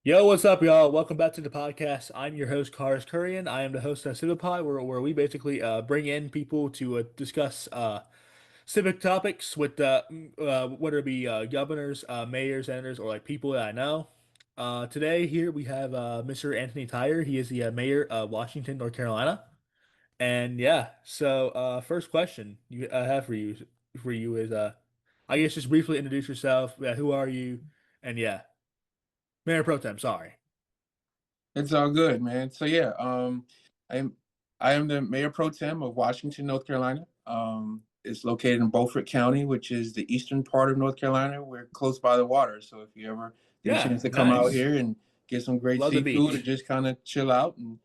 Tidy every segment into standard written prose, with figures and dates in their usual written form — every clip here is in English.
Yo, what's up, y'all? Welcome back to the podcast. I'm your host, Kharis Kurian. I am the host of CiviPod, where we basically bring in people to discuss civic topics with whether it be governors, mayors, senators, or like people that I know. Today here we have Mr. Anthony Tyre. He is the mayor of Washington, North Carolina. And yeah, so first question I have for you is I guess just briefly introduce yourself. Yeah, who are you? And yeah, Mayor Pro Tem. Sorry. It's all good, man. I'm I am the Mayor Pro Tem of Washington, North Carolina. It's located in Beaufort County, which is the eastern part of North Carolina. We're close by the water, so if you ever get a Yeah, chance to come out nice. here and get some great Love the seafood or beach. just kind of chill out and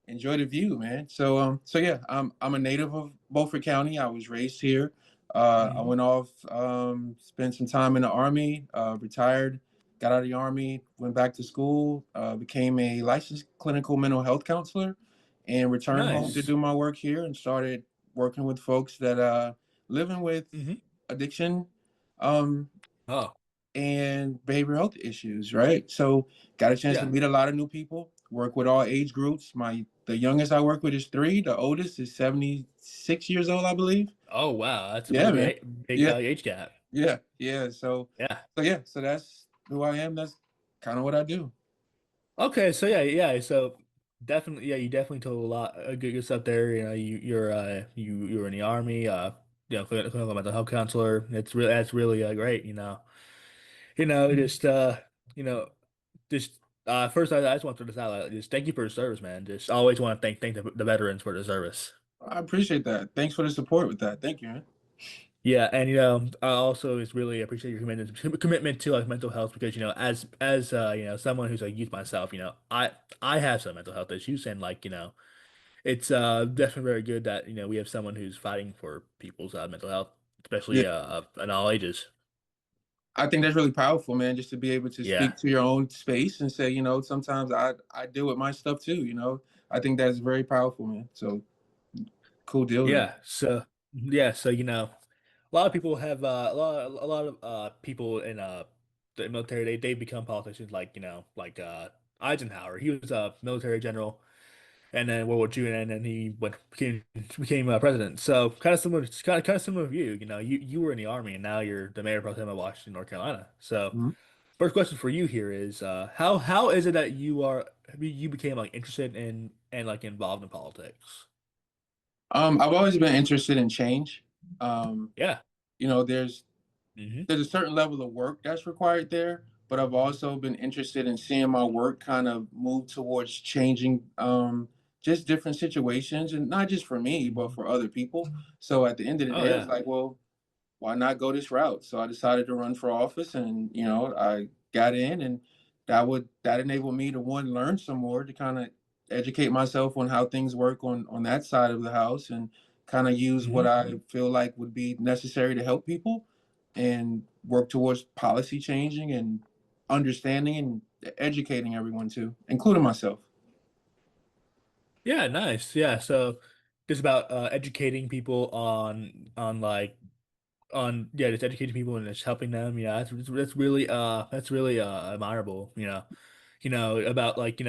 enjoy the view, man. I'm a native of Beaufort County. I was raised here. I Hmm. went off, spent some time in the Army, retired, got out of the Army, went back to school, became a licensed clinical mental health counselor, and returned home to Nice. do my work here and started working with folks that living with Hmm. addiction, um, Oh, and behavioral health issues, right? So got a chance to yeah. meet a lot of new people, work with all age groups. The youngest I work with is 3, the oldest is 76 years old, I believe. Oh, wow. That's a Yeah, pretty man. big Yeah, age gap. yeah. Yeah. So that's who I am. That's kind of what I do. Okay. So yeah. So definitely, yeah. You definitely told a lot of good stuff there. You know, you were in the army. Clinical mental health counselor. That's really great. Just you know, just first I just want to throw this out. Just thank you for the service, man. Just always want to thank the veterans for the service. I appreciate that. Thanks for the support with that. Thank you, man. Yeah, and I also is really appreciate your commitment to like mental health because as someone who's like youth myself, I have some mental health issues and it's definitely very good that we have someone who's fighting for people's mental health, Yeah, especially in all ages. I think that's really powerful, man. Just to be able to Yeah, speak to your own space and say, sometimes I deal with my stuff too. I think that's very powerful, man. So cool deal there. so a lot of people have a lot of people in the military they become politicians like Eisenhower. He was a military general and then World War II, and then he became president. So kind of similar with you. You were in the army, and now you're the mayor pro tem of Washington, North Carolina. So Mhm. first question for you here is how is it that you became like interested in and like involved in politics? I've always been interested in change. Um, Yeah. you know, there's Hmm. there's a certain level of work that's required there, but I've also been interested in seeing my work kind of move towards changing just different situations, and not just for me, but for other people. So at the end of the Oh day, it's yeah. like, well, why not go this route? So I decided to run for office, and I got in, and that enabled me to one learn some more to kind of educate myself on how things work on that side of the house, and kind of use what Hmm. I feel like would be necessary to help people, and work towards policy changing and understanding and educating everyone too, including myself. Yeah, nice. Yeah, so just about educating people on just educating people and just helping them. Yeah, that's really admirable. About like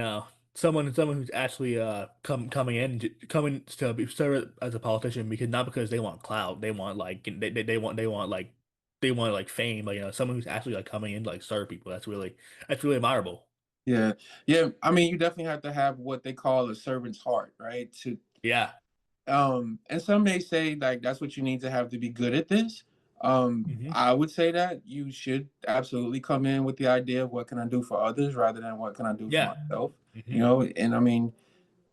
someone who's actually coming to serve as a politician because not because they want clout, they want like they want like fame. Like someone who's actually like coming in to like serve people. That's really admirable. Yeah, yeah. I mean, you definitely have to have what they call a servant's heart, right? Yeah. And some may say like that's what you need to have to be good at this. Hmm. I would say that you should absolutely come in with the idea of what can I do for others rather than what can I do for Yeah. myself. Hmm. And I mean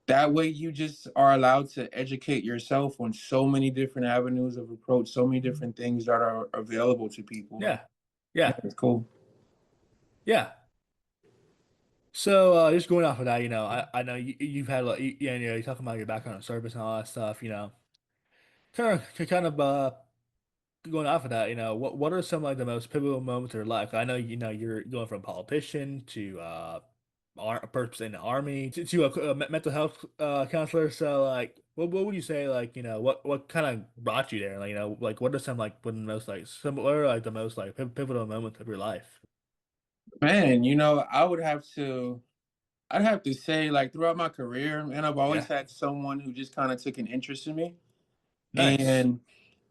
that way you just are allowed to educate yourself on so many different avenues of approach, so many different things that are available to people. And Yeah. yeah, Yeah. it's cool. Yeah. So just going off of that, I know you've had like you're talking about your background in service and all that stuff, kind of going off of that, what are some like the most pivotal moments of your life? I know you're going from politician to a person in the army to a mental health counselor. So like, what would you say like what kind of brought you there? Like like what are some like one of the most like similar like the most like pivotal moments of your life? Man, I'd have to say, like, throughout my career, man, I've always Yeah. had someone who just kind of took an interest in me. Nice. And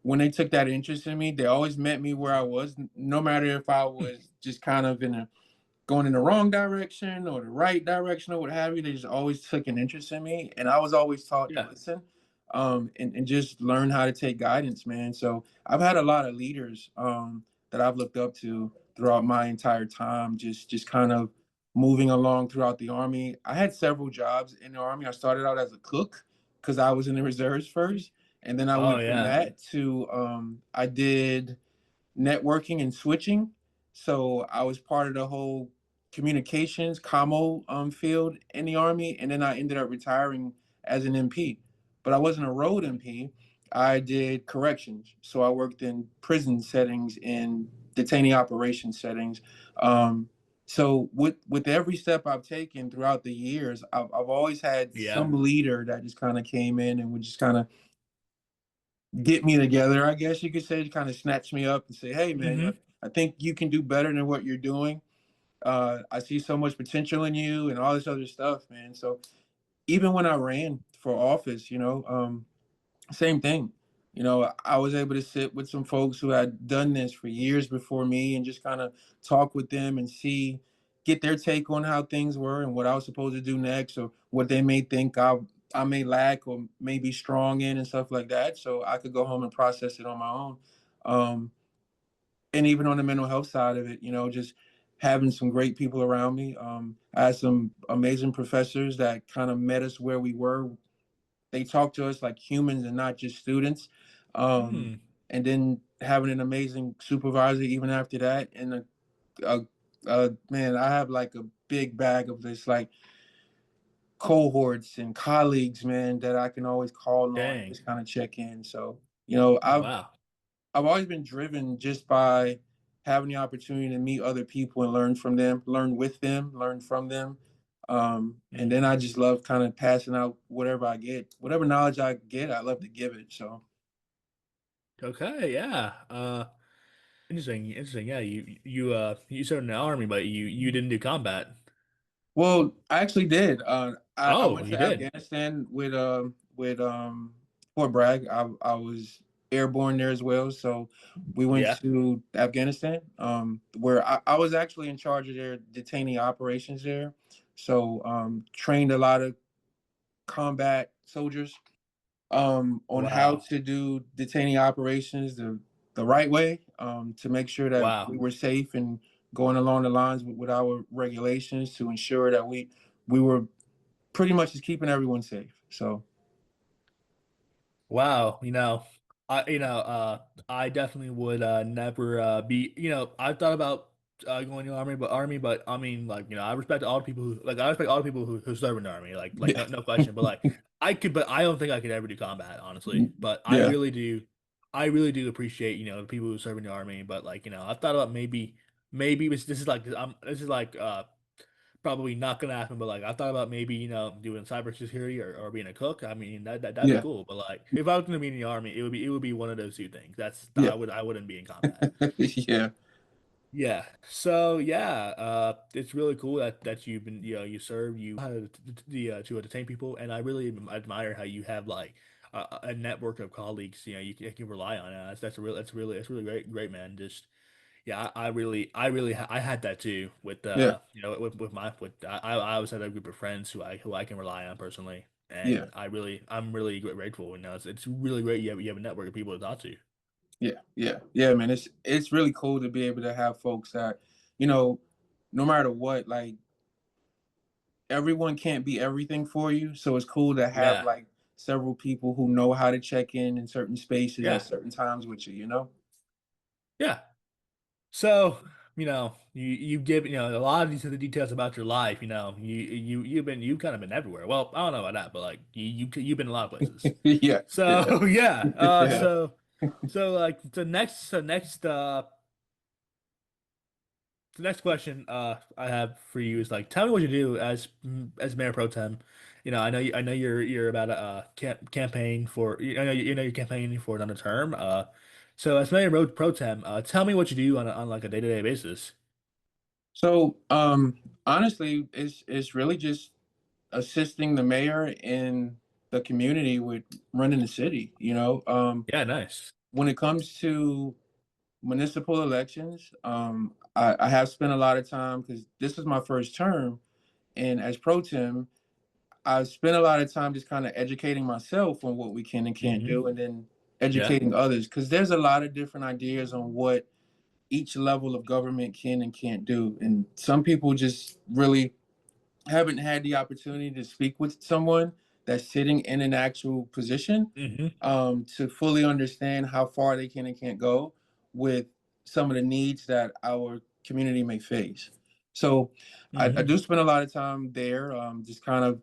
when they took that interest in me, they always met me where I was, no matter if I was just kind of going in the wrong direction or the right direction or what have you. They just always took an interest in me, and I was always taught to Yeah. listen, and just learn how to take guidance, man. So I've had a lot of leaders that I've looked up to throughout my entire time, just kind of moving along throughout the army. I had several jobs in the army. I started out as a cook because I was in the reserves first, and then I Oh went from yeah. that to I did networking and switching. So I was part of the whole communications commo field in the army, and then I ended up retiring as an MP. But I wasn't a road MP. I did corrections, so I worked in prison settings, in detainee operations settings. Um, so with every step I've taken throughout the years, I've always had Yeah. some leader that just kind of came in and would just kind of get me together, I guess you could say, to kind of snatch me up and say, "Hey, man, Hmm. I think you can do better than what you're doing. I see so much potential in you, and all this other stuff, man." So even when I ran for office, same thing. I was able to sit with some folks who had done this for years before me and just kind of talk with them and get their take on how things were and what I was supposed to do next, or what they may think I may lack or may be strong in and stuff like that. So I could go home and process it on my own. Um, and even on the mental health side of it, just having some great people around me. I had some amazing professors that kind of met us where we were. They talk to us like humans and not just students. Um, Hmm. and then having an amazing supervisor even after that. And a, man, I have like a big bag of this like cohorts and colleagues, man, that I can always call on and Dang. just kind of check in. So, you know, Oh I've wow. I've always been driven just by having the opportunity to meet other people and learn from them, learn with them, learn from them. And Mm. then I just love kind of passing out whatever I get, whatever knowledge I get, I love to give it. So, Okay. Yeah. Interesting. Interesting. Yeah. You served in the army, but you didn't do combat. well, I actually did. I Oh, went you to did. Afghanistan with Fort Bragg. I was airborne there as well. So we went Yeah. to Afghanistan, where I was actually in charge of their detainee operations there. So trained a lot of combat soldiers on how Wow. to do detainee operations the right way, to make sure that we Wow. were safe and going along the lines with our regulations to ensure that we were pretty much just keeping everyone safe. So Wow, I definitely would never be, I thought about going to the army, but I mean, like, I respect all the people I respect all the people who serve in the army, like yeah, no question, but like but I don't think I could ever do combat, honestly. But yeah, I really do appreciate, the people who serve in the army, but like, I've thought about maybe this is like probably not gonna happen, but like I thought about maybe, doing cybersecurity or being a cook. I mean that'd be yeah, cool. But like if I was gonna be in the army, it would be one of those two things. yeah, I wouldn't be in combat. yeah, Yeah. So yeah, it's really cool that you've been, you serve, you how to detain people, and I really admire how you have like a network of colleagues, you can rely on. That's really great, man. Just yeah, I had that too with yeah, I always had a group of friends who I can rely on personally, yeah, and I'm really grateful. It's really great you have a network of people to talk to. yeah, yeah, yeah, man. It's really cool to be able to have folks that, you know, no matter what, like everyone can't be everything for you. So it's cool to have Yeah, like several people who know how to check in certain spaces at yeah, certain times with you. yeah. So you've given a lot of these other details about your life. You've kind of been everywhere. Well, I don't know about that, but like you've been a lot of places. Yeah, yeah, So yeah, yeah. like the next question I have for you is like, tell me what you do as mayor pro tem. I know you're about to campaign for you're campaigning for another term. So as mayor pro tem, tell me what you do on like a day-to-day basis. So, honestly, it's really just assisting the mayor in the community with running the city. Yeah, nice. When it comes to municipal elections, I have spent a lot of time because this is my first term, and as pro tem, I've spent a lot of time just kind of educating myself on what we can and can't Hmm. do, and then Yeah. educating others because there's a lot of different ideas on what each level of government can and can't do, and some people just really haven't had the opportunity to speak with someone that's sitting in an actual position Hmm. to fully understand how far they can and can't go with some of the needs that our community may face. So I Hmm. do spend a lot of time there, just kind of,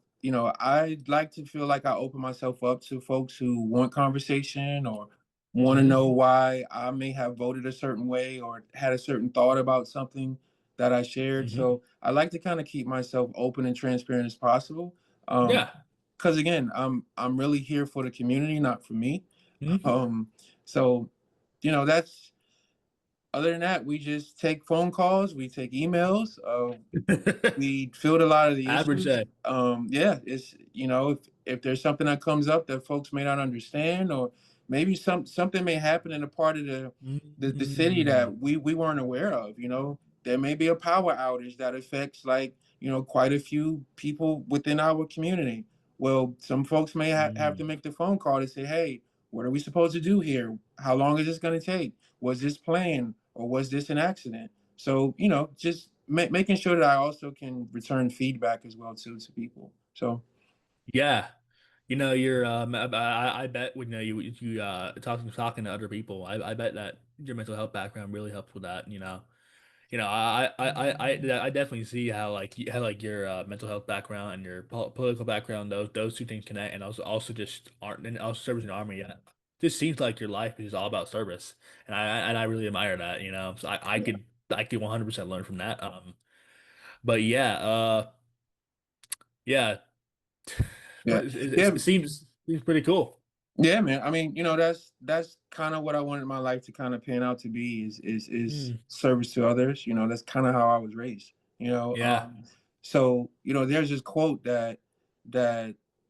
I like to feel like I open myself up to folks who want conversation or want to Hmm. know why I may have voted a certain way or had a certain thought about something that I shared. Hmm. So I like to kind of keep myself open and transparent as possible. Um, Yeah. because again, I'm really here for the community, not for me. Mhm. Um, so that's other than that, we just take phone calls, we take emails. We filled a lot of the Average issues. day. Yeah, it's if there's something that comes up that folks may not understand, or maybe something may happen in a part of the city Mm. that we weren't aware of. There may be a power outage that affects like quite a few people within our community. Well, some folks may have to Mm. make the phone call to say, hey, what are we supposed to do here? How long is this going to take? Was this planned or was this an accident? So just making sure that I also can return feedback as well too to people. So Yeah. You're I bet when you talking to other people, I bet that your mental health background really helps with that, you know. I definitely see how like your mental health background and your political background, those two things connect, and also just aren't and also service in the army. Yeah, just seems like your life is all about service, and I really admire that. So yeah, I could 100% learn from that. But yeah, yeah, yeah, yeah. it seems pretty cool. Yeah, man. I mean, that's kind of what I wanted my life to kind of pan out to be is Mm, service to others. That's kind of how I was raised. yeah. So there's this quote that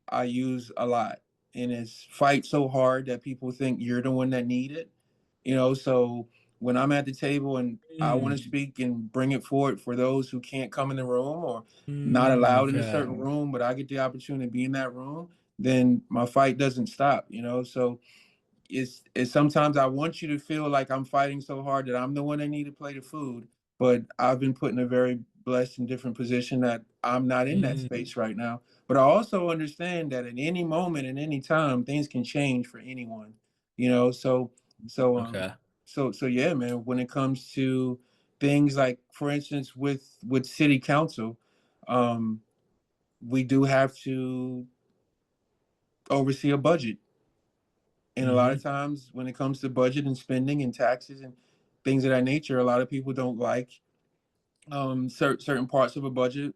I use a lot, and it's fight so hard that people think you're the one that need it. So when I'm at the table and I want to Mm, speak and bring it forward for those who can't come in the room or not allowed in a okay. certain room, but I get the opportunity to be in that room, then my fight doesn't stop. So it's sometimes I want you to feel like I'm fighting so hard that I'm the one that need to play the food, but I've been put in a very blessed and different position that I'm not in that Mm, space right now. But I also understand that at any moment, at any time, things can change for anyone. So okay. so yeah, man. When it comes to things like, for instance, with city council, um, we do have to oversee a budget. And a lot of Hmm. times when it comes to budget and spending and taxes and things of that nature, a lot of people don't like certain parts of a budget.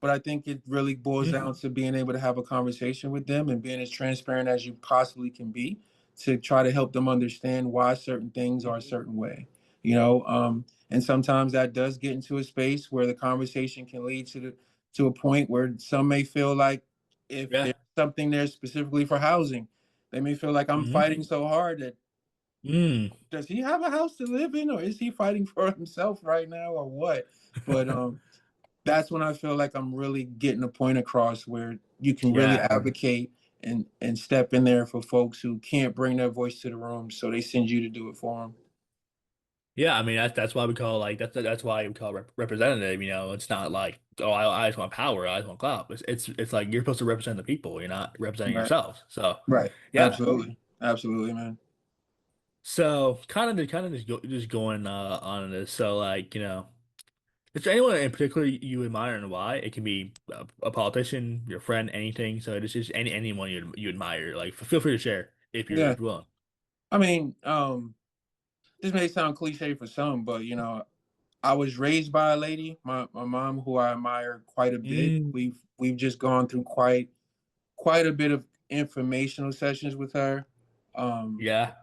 But I think it really boils down to being able to have a conversation with them and being as transparent as you possibly can be to try to help them understand why certain things are a certain way. And sometimes that does get into a space where the conversation can lead to a point where some may feel like if Yeah. there's something there specifically for housing, they may feel like I'm Hmm. fighting so hard that Mm, does he have a house to live in or is he fighting for himself right now or what? But that's when I feel like I'm really getting a point across where you can really yeah. advocate and step in there for folks who can't bring their voice to the room, so they send you to do it for them. Yeah, I mean that's why we call like that's why we call representative. It's not like I just want power, I just want clout. It's like you're supposed to represent the people. You're not representing Right. yourself. So Right. yeah. Absolutely. Absolutely, man. So kind of just going on this. So is there anyone in particular you admire and why? It can be a politician, your friend, anything. So it's just anyone you admire. Like feel free to share Yeah. if you're willing. I mean, this may sound cliche for some, but I was raised by a lady, my mom, who I admire quite a bit. Mm, We've just gone through quite a bit of informational sessions with her. Um, yeah.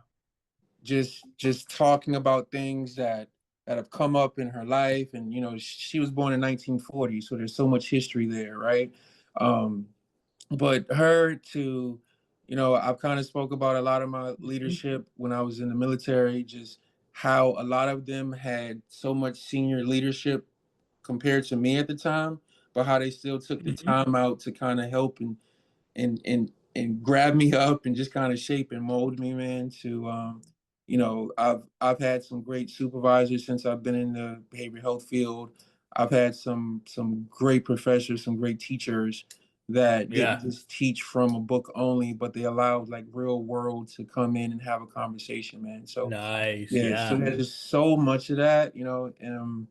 just talking about things that that have come up in her life. And, she was born in 1940, so there's so much history there, right? Um, but her to, I've kind of spoke about a lot of my leadership when I was in the military, just how a lot of them had so much senior leadership compared to me at the time, but how they still took the Hmm. time out to kind of help and grab me up and just kind of shape and mold me, man. To I've had some great supervisors since I've been in the behavioral health field. I've had some great professors, some great teachers that didn't Yeah. just teach from a book only, but they allowed like real world to come in and have a conversation, man. So Nice. yeah, so Yeah. there's just so much of that, and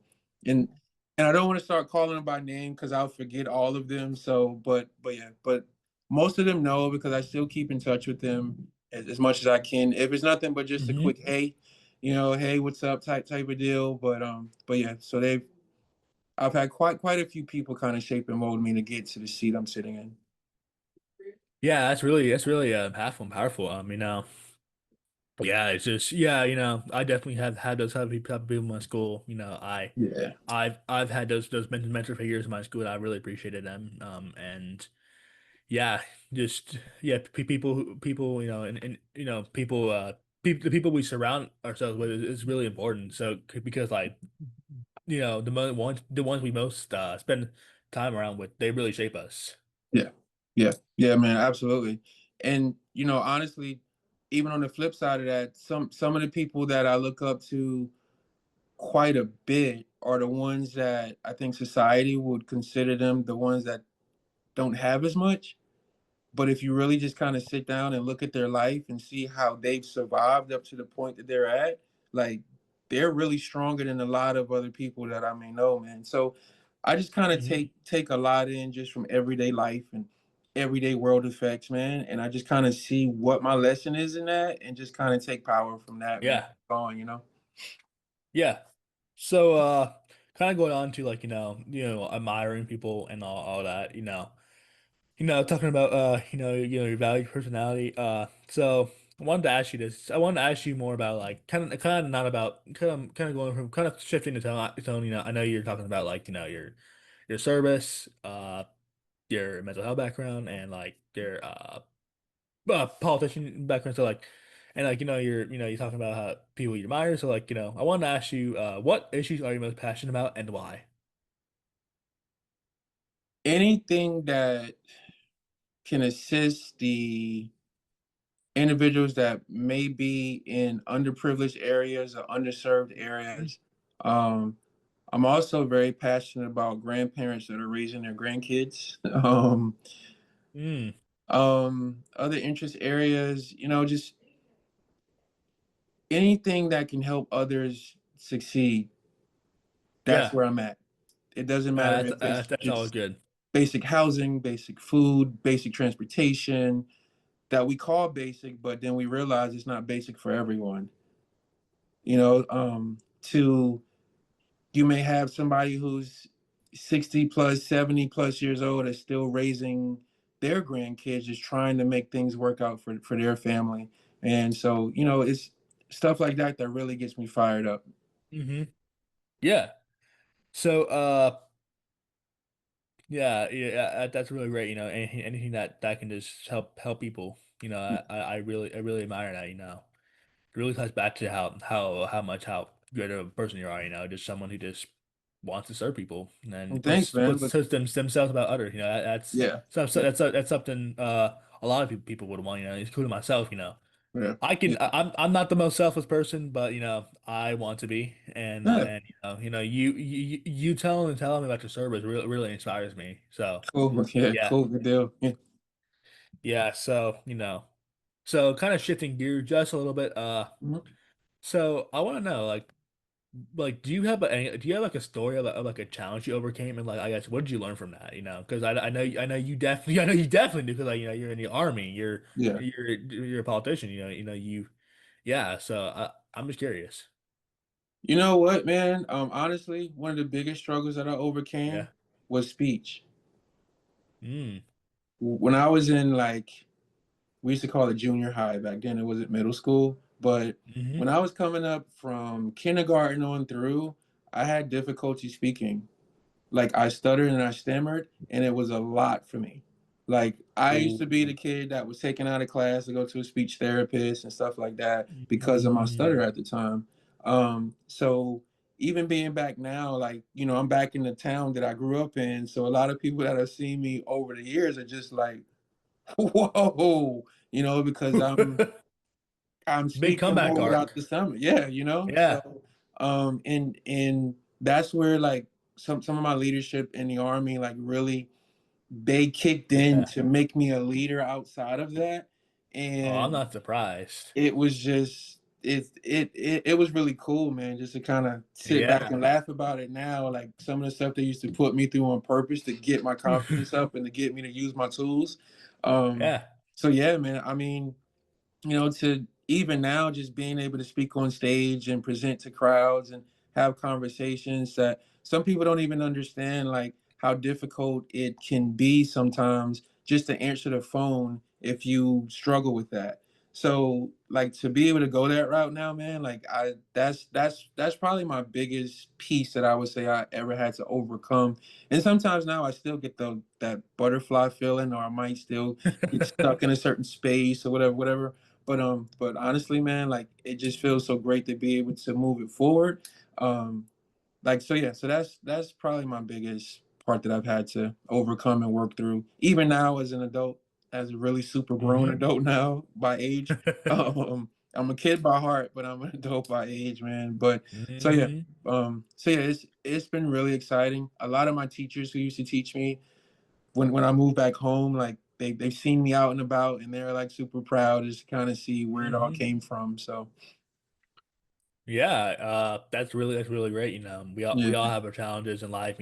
and I don't want to start calling them by name because I'll forget all of them. So, but yeah, but most of them know because I still keep in touch with them as much as I can. If it's nothing but just a Hmm. quick hey, hey, what's up type of deal. But yeah, so I've had quite a few people kind of shape and mold me to get to the seat I'm sitting in. Yeah, that's really impactful and powerful. Yeah, it's just yeah, I definitely have had those type of people in my school. Yeah, I've had those mentor figures in my school, and I really appreciated them. And yeah, just yeah, people, and people, the people we surround ourselves with is really important. So because like the ones we most spend time around with, they really shape us. yeah, yeah, man, absolutely. And honestly, even on the flip side of that, some of the people that I look up to quite a bit are the ones that I think society would consider them the ones that don't have as much. But if you really just kind of sit down and look at their life and see how they've survived up to the point that they're at, like they're really stronger than a lot of other people that I may know, man. So I just kind of Hmm. take a lot in just from everyday life and everyday world effects, man. And I just kind of see what my lesson is in that and just kind of take power from that, man. Yeah, Going. yeah. So kind of going on to like admiring people and all that. Talking about your value, personality. So I wanted to ask you this. I wanted to ask you more about like kind of not about kind of going from kind of shifting the tone. I know you're talking about like your service, your mental health background, and like your politician background. So like, and like you're talking about how people you admire. So like I wanted to ask you, what issues are you most passionate about and why? Anything that can assist the individuals that may be in underprivileged areas or underserved areas. Um, I'm also very passionate about grandparents that are raising their grandkids. Mm, Other interest areas, just anything that can help others succeed. That's yeah, where I'm at. It doesn't matter that's if it's that's always just good. basic housing, basic food, basic transportation that we call basic, but then we realize it's not basic for everyone. To you may have somebody who's 60 plus, 70 plus years old that's still raising their grandkids, just trying to make things work out for their family. And so, it's stuff like that that really gets me fired up. Hmm. Yeah. So, yeah, yeah, that's really great. Anything that can just help people. I really admire that. It really ties back to how good of a person you are. Just someone who just wants to serve people and then And thanks, man. But puts themselves about others. yeah, yeah, That's something a lot of people would want. Including myself. yeah, I can. yeah, I'm not the most selfless person, but I want to be, yeah. and you telling me about your service really inspires me. So Cool. Yeah, yeah, cool. Good deal. Yeah. yeah. So kind of shifting gear just a little bit. Mhm. So I want to know like do you have like a story of like a challenge you overcame and like I guess what did you learn from that? Because I know you definitely I know you definitely do because like you're in the army, Yeah. you're a politician. Yeah. So I'm just curious. You know what, man? Honestly, one of the biggest struggles that I overcame Yeah. was speech. Mm. When I was in like we used to call it junior high back then. It wasn't middle school, But when Hmm. I was coming up from kindergarten on through, I had difficulty speaking. Like I stuttered and I stammered, and it was a lot for me. Like I used to be Ooh. the kid that was taken out of class to go to a speech therapist and stuff like that because of my stutter Mm. at the time. So even being back now, like, I'm back in the town that I grew up in. So a lot of people that have seen me over the years are just like, whoa, because I'm Big speaking comeback more without arc. the stomach. Yeah, Yeah. So and that's where like some of my leadership in the army like really they kicked in Yeah. to make me a leader outside of that. Oh, I'm And not surprised. it was just it was really cool, man, just to kind of sit back Yeah. and laugh about it now. Like some of the stuff they used to put me through on purpose to get my confidence up and to get me to use my tools. Um, Yeah. so yeah, man. I mean, to even now just being able to speak on stage and present to crowds and have conversations that some people don't even understand, like how difficult it can be sometimes just to answer the phone if you struggle with that. So like to be able to go that route now, man, like that's probably my biggest piece that I would say I ever had to overcome. And sometimes now I still get that butterfly feeling, or I might still get stuck in a certain space or whatever. But honestly, man, like it just feels so great to be able to move it forward. Um, like so yeah, so that's probably my biggest part that I've had to overcome and work through. Even now as an adult, as a really super grown Hmm. adult now by age. I'm a kid by heart, but I'm an adult by age, man. But so yeah, Hmm. it's been really exciting. A lot of my teachers who used to teach me when I moved back home, like they've seen me out and about, and they're like super proud just to kind of see where it all Hmm. came from. So Yeah, that's really great. We all yeah, have our challenges in life.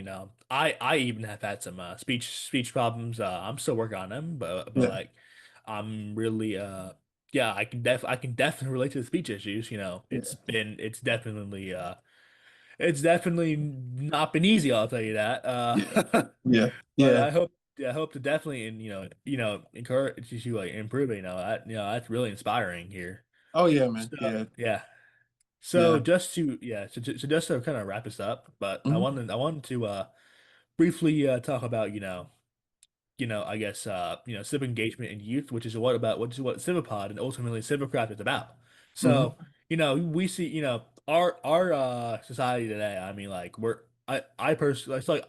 I even have had some speech problems. I'm still working on them, but yeah, like I'm really yeah, I can definitely relate to the speech issues. yeah, It's definitely not been easy. I'll tell you that. yeah, But yeah. I hope to definitely and encourage you like improve it. That's really inspiring here. Oh yeah, man. So Yeah, yeah. So yeah. just to kind of wrap this up, but Mhm, I wanted to briefly talk about I guess civic engagement in youth, which is what CiviPod and ultimately CiviCraft is about. mhm, So we see our society today. I mean, like I personally, it's like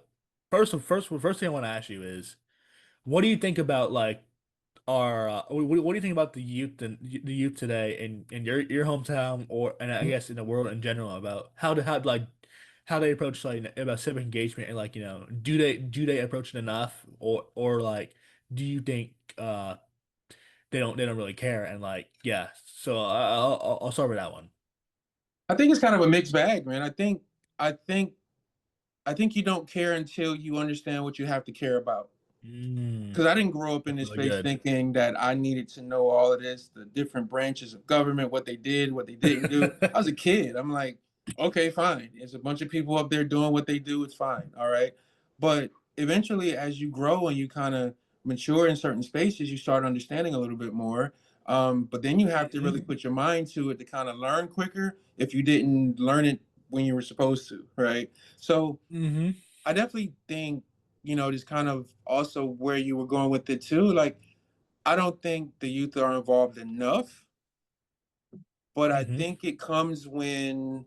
first thing I want to ask you is, what do you think about like are what do you think about the youth today in your hometown and I mhm. guess in the world in general about how they approach like about civic engagement and like do they approach it enough or like do you think they don't really care and like yeah so I'll start with that one. I think it's kind of a mixed bag, man. I think, I think you don't care until you understand what you have to care about. Mm, Because I didn't grow up in that's this really space good. thinking that I needed to know all of this, the different branches of government, what they did, what they didn't do. I was a kid. I'm like, okay, fine. There's a bunch of people up there doing what they do. It's fine. All right. But eventually, as you grow and you kind of mature in certain spaces, you start understanding a little bit more. But then you have to really Hmm. put your mind to it to kind of learn quicker if you didn't learn it when you were supposed to. Right. So Hmm. I definitely think, just kind of also where you were going with it too. Like, I don't think the youth are involved enough, but I Hmm. think it comes when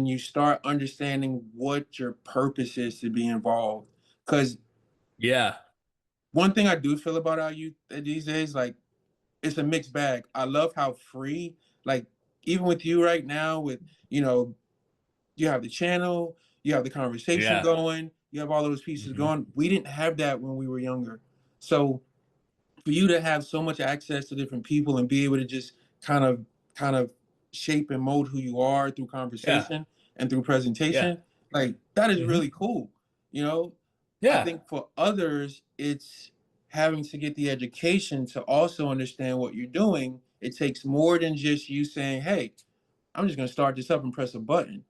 you start understanding what your purpose is to be involved. Because Yeah. one thing I do feel about our youth these days, like, it's a mixed bag. I love how free, like, even with you right now, with you know, you have the channel, you have the conversation Yeah. going, you have all those pieces Hmm. going. We didn't have that when we were younger. So for you to have so much access to different people and be able to just kind of shape and mold who you are through Yeah. conversation and through Yeah. presentation, like that is Hmm. really cool. You know, I Yeah. think for others, it's having to get the education to also understand what you're doing. It takes more than just you saying, "Hey, I'm just going to start this up and press a button."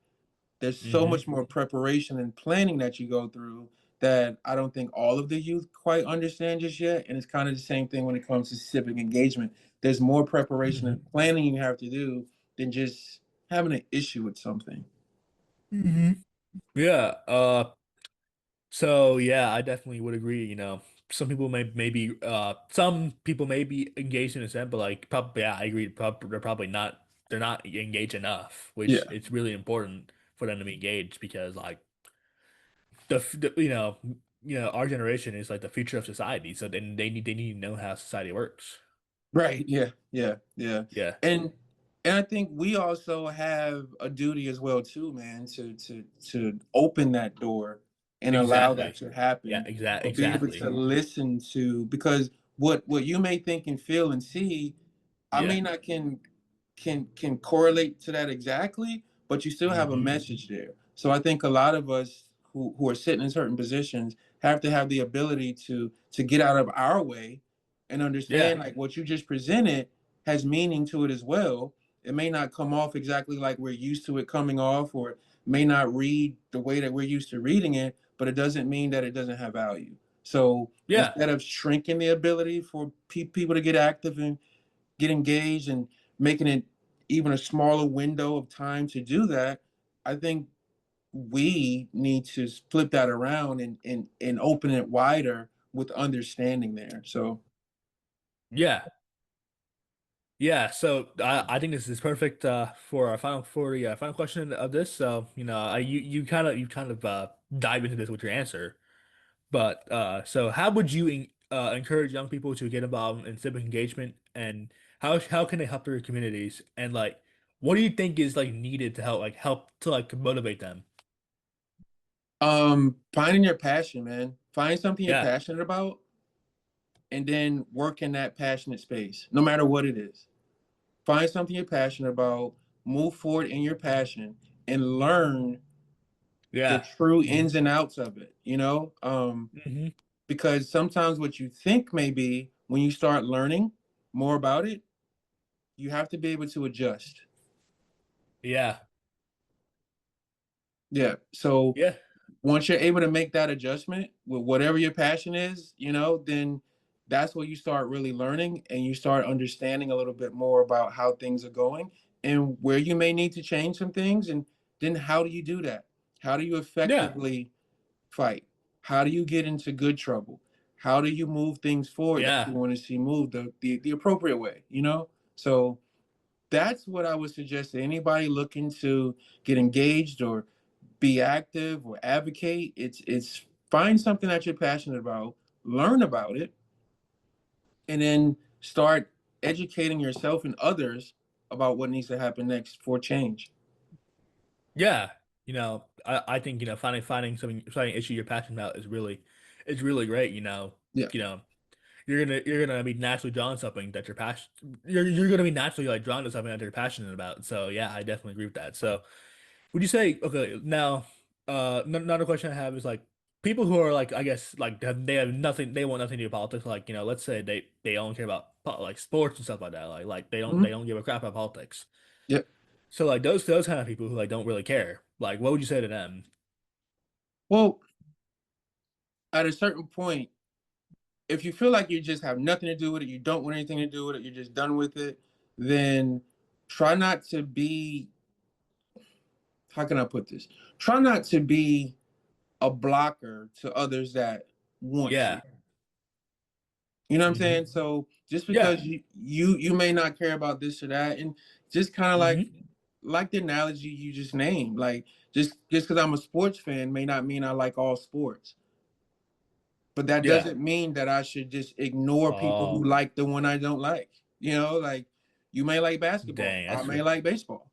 There's so Hmm. much more preparation and planning that you go through that I don't think all of the youth quite understand just yet. And it's kind of the same thing when it comes to civic engagement. There's more preparation Hmm. and planning you have to do than just having an issue with something. Hmm. Yeah. So yeah, I definitely would agree. Some people some people may be engaged in a sense, but like probably yeah, I agree. They're probably not. They're not engaged enough, which Yeah. it's really important for them to be engaged because like our generation is like the future of society. So then they need to know how society works. Right. Yeah. Yeah. Yeah. Yeah, And I think we also have a duty as well too, man, to open that door and allow that exactly. to Yeah, happen, or be able exactly. to listen to, because what you may think and feel and see, I Yeah. may not can correlate to that exactly, but you still have a Hmm. message there. So I think a lot of us who are sitting in certain positions have to have the ability to get out of our way and Yeah. understand like what you just presented has meaning to it as well. It may not come off exactly like we're used to it coming off, or it may not read the way that we're used to reading it, but it doesn't mean that it doesn't have value. So Yeah. instead of shrinking the ability for people to get active and get engaged and making it even a smaller window of time to do that, I think we need to flip that around and open it wider with understanding there. So Yeah. Yeah, so I think this is perfect for our final question of this. So, you kind of dive into this with your answer. But so how would you encourage young people to get involved in civic engagement, and how can they help their communities, and like what do you think is like needed to help to like motivate them? finding your passion, man. Find something you're Yeah. passionate about and then work in that passionate space, no matter what it is. Find something you're passionate about, move forward in your passion, and learn the Yeah. true ins and outs of it, you know? Hmm. Because sometimes what you think may be, when you start learning more about it, you have to be able to adjust. Yeah. Yeah. So Yeah. once you're able to make that adjustment with whatever your passion is, then that's where you start really learning and you start understanding a little bit more about how things are going and where you may need to change some things. And then how do you do that? How do you Yeah. effectively fight? How do you get into good trouble? How do you move things forward that you Yeah. want to see moved the appropriate way? So that's what I would suggest to anybody looking to get engaged or be active or advocate. It's find something that you're passionate about, learn about it, and then start educating yourself and others about what needs to happen next for change. Yeah. I think, finding issue you're passionate about is really great, Yeah. you know. You're gonna be naturally drawn to something that you're passionate. You're gonna be naturally like drawn to something that you're passionate about. So yeah, I definitely agree with that. So would you say okay now? Another question I have is like people who are like I guess like they have nothing, they want nothing to do with politics. Like let's say they only care about like sports and stuff like that. Like they Mhm. don't give a crap about politics. Yeah. So like those kind of people who like don't really care. Like what would you say to them? Well, at a certain point, if you feel like you just have nothing to do with it, you don't want anything to do with it, you're just done with it, then try not to be, how can I put this? Try not to be a blocker to others that want to. Yeah. You know what I'm saying? Hmm. So just Yeah. because you may not care about this or that, and just kind of Hmm. like the analogy you just named, like just because I'm a sports fan may not mean I like all sports, but that Yeah. doesn't mean that I should just ignore people who Oh, like the one I don't like. Like you may like basketball, dang, I that's may true. like baseball,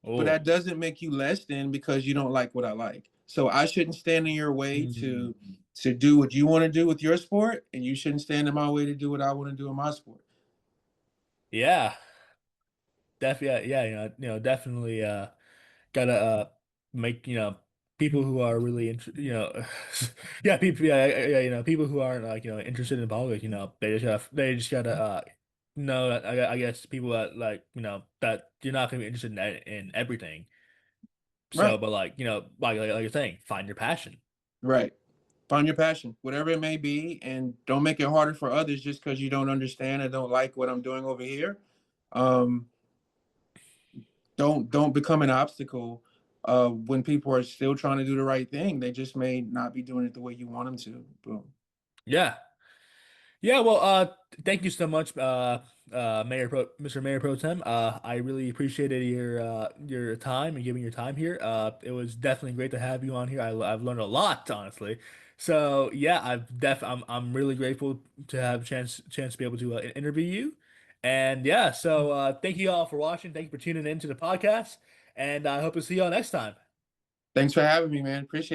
but that Oh. doesn't make you less than because you don't like what I like. So I shouldn't stand in your way Mm. to do what you want to do with your sport, and you shouldn't stand in my way to do what I want to do in my sport. Yeah. Definitely. Yeah. Definitely. Gotta make people who are really yeah people yeah, people who aren't like interested in politics they just gotta know that I guess people that like that you're not gonna be interested in everything. So Right. but like like you're saying, find your passion. Right. Find your passion, whatever it may be, and don't make it harder for others just because you don't understand and don't like what I'm doing over here. Um, don't become an obstacle when people are still trying to do the right thing. They just may not be doing it the way you want them to. Boom. Yeah. Yeah, well, thank you so much, Mr. Mayor Pro Tem. I really appreciated your time and giving your time here. It was definitely great to have you on here. I've learned a lot, honestly. So yeah, I'm really grateful to have a chance to be able to interview you. And yeah, so thank you all for watching. Thank you for tuning in to the podcast, and I hope to see you all next time. Thanks for having me, man. Appreciate it.